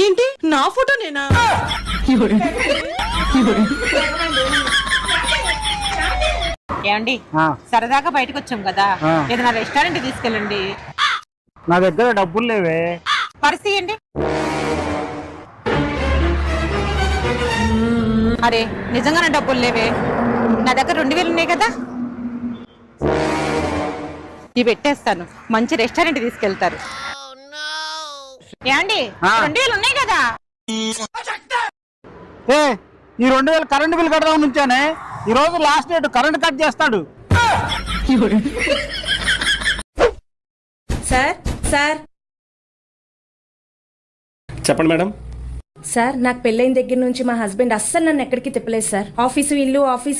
ఏంటి నా ఫోటో నేనా? ఏమండి సరదాగా బయటకు వచ్చాం కదా, ఏదైనా రెస్టారెంట్ తీసుకెళ్ళండి. నా దగ్గర డబ్బులు లేవే. పరిస్థితి ఏంటి? అరే నిజంగానే డబ్బులు లేవే, నా దగ్గర 2000 ఉన్నాయి కదా, ఇవి పెట్టేస్తాను. మంచి రెస్టారెంట్ తీసుకెళ్తారు. ఏమండి 2000 ఉన్నాయి కదా? ఈ 2000 కరెంట్ బిల్ కట్టడం నుంచానే. ఈ రోజు లాస్ట్ డేట్, కరెంట్ కట్ చేస్తాడు. సార్ సార్ చెప్పండి మేడం. సార్ నాకు పెళ్ళైన దగ్గర నుంచి మా హస్బెండ్ అస్సలు నన్ను ఎక్కడికి తిప్పలేదు సార్. ఆఫీసు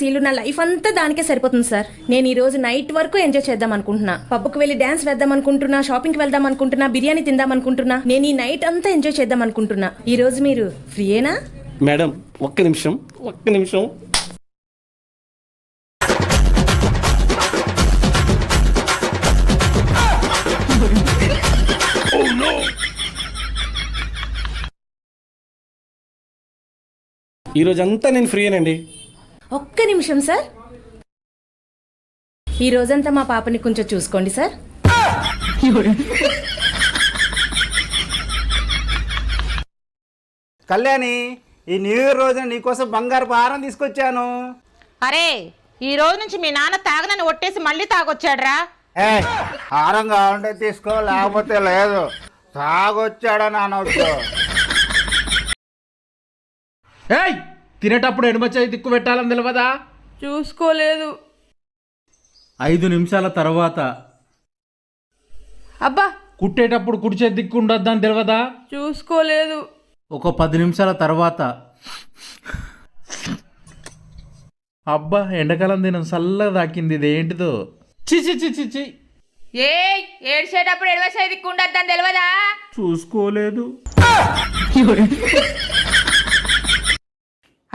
ఇల్లు నా లైఫ్ అంతా దానికే సరిపోతుంది సార్. నేను ఈ రోజు నైట్ వరకు ఎంజాయ్ చేద్దాం అనుకుంటున్నా. పబ్కి వెళ్ళి డాన్స్ వేద్దాం అనుకుంటున్నా, షాపింగ్ కి వెళ్దాం అనుకుంటున్నా, బిర్యానీ తిందాం అనుకుంటున్నా. నేను ఈ నైట్ అంతా ఎంజాయ్ చేద్దాం అనుకుంటున్నా. ఈ రోజు మీరు ఫ్రీయేనా? మేడం ఒక్క నిమిషం. ఈ రోజంతా నేను ఫ్రీయేనండి. ఒక్క నిమిషం సార్. ఈ రోజంతా మా పాపని కొంచెం చూసుకోండి సార్. కళ్యాణి, ఈ న్యూ ఇయర్ రోజున నీకోసం బంగారు హారం తీసుకొచ్చాను. అరే ఈ రోజు నుంచి మీ నాన్న తాగనని ఒట్టేసి మళ్ళీ తాగొచ్చాడ్రా. హారం కావాలంటే తీసుకో, లేకపోతే లేదు. తాగొచ్చాడని అనవచ్చు. తినేటప్పుడు ఎడమచేయి దిక్కు పెట్టాలని తెలియదా? చూసుకోలేదు. 5 నిమిషాల తర్వాత అబ్బా కుట్టేటప్పుడు కుడిచే దిక్కు ఉండొద్దని తెలియదా? చూసుకోలేదు. ఒక 10 నిమిషాల తర్వాత అబ్బా ఎండాకాలం దినం చల్లగా తాకింది. ఇది ఏంటిదో? చిచి ఏడ్చేటప్పుడు ఎడవసే దిక్కు ఉండొద్దని తెలియదా? చూసుకోలేదు.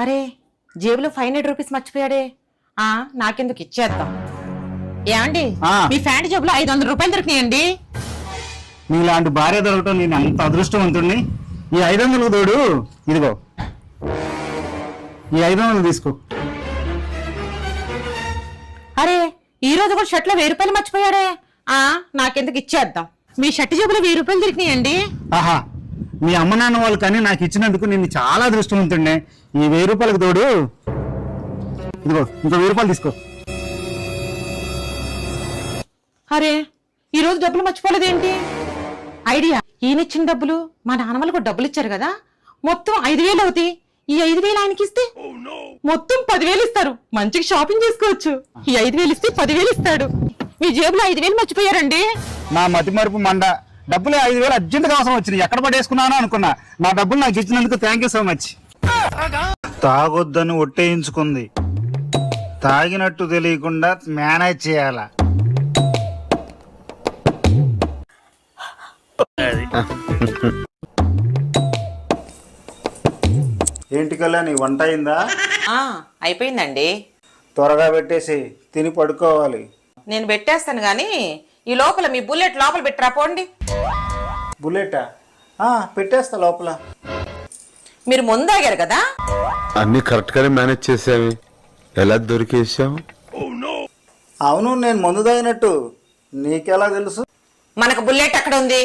అరే జేబులో 500 రూపీస్ మర్చిపోయాడే. నాకెందుకు ఇచ్చేద్దాం. ఏమండి మీ ఫ్యాంట్ జేబులో 500 రూపాయలు దొరికినాయండి. నీలాంటి భార్య దొరకటం నేను అంత అదృష్టవంతుడిని. ఈ 500 తోడు ఇదిగో, ఈ 500 తీసుకో. అరే ఈ రోజు కూడా షర్ట్ లో 1000 రూపాయలు మర్చిపోయాడే. నాకెందుకు ఇచ్చేద్దాం. మీ షర్ట్ జేబులో 1000 రూపాయలు దొరికినాయండి. ఆహా, మీ అమ్మ నాన్న వాళ్ళు కానీ నాకు ఇచ్చినందుకు నేను చాలా అదృష్టవంతుడినే. ఈ 1000 రూపాయలకు తోడు ఇదిగో ఇంకో 1000 రూపాయలు తీసుకో. అరే ఈ రోజు డబ్బులు మర్చిపోలేదేంటి? ఐడియా, ఈయనిచ్చిన డబ్బులు మా నాన్న వాళ్ళు కూడా డబ్బులు ఇచ్చారు కదా, మొత్తం 5000 అవుతాయి. ఈ 5000 ఆయనకి ఇస్తే మొత్తం 10,000 ఇస్తారు. మంచిగా షాపింగ్ చేసుకోవచ్చు. ఈ 5000 ఇస్తే 10,000 ఇస్తాడు. మీ జేబులో 5000 మర్చిపోయారండి. నా మతి మరుపు మండ. డబ్బులు 5000 అర్జెంటుగా అవసరం వచ్చినాయి. ఎక్కడ పడేసుకున్నాను అనుకున్నా. నా డబ్బులు నాకు ఇచ్చినందుకు థ్యాంక్ యూ సో మచ్. తాగొద్దని ఒట్టేయించుకుంది. తాగినట్టు తెలియకుండా మేనేజ్ చేయాల. ఏంటి కళ్యాణి, వంట అయిందా? అయిపోయిందండి. త్వరగా పెట్టేసి తిని పడుకోవాలి. నేను పెట్టేస్తాను గాని ఈ లోపల మీ బుల్లెట్ లోపల పెట్టరా పోండి. బుల్లెటా? పెట్టేస్తా లోపల. మీరు ముందాగారు కదా. అన్ని కరెక్ట్ గానే మేనేజ్ చేసావి. ఎలా దొరికేసావు? అవును, నేను మందు తాగినట్టు నీకెలా తెలుసు? మనకు బుల్లెట్ అక్కడ ఉంది.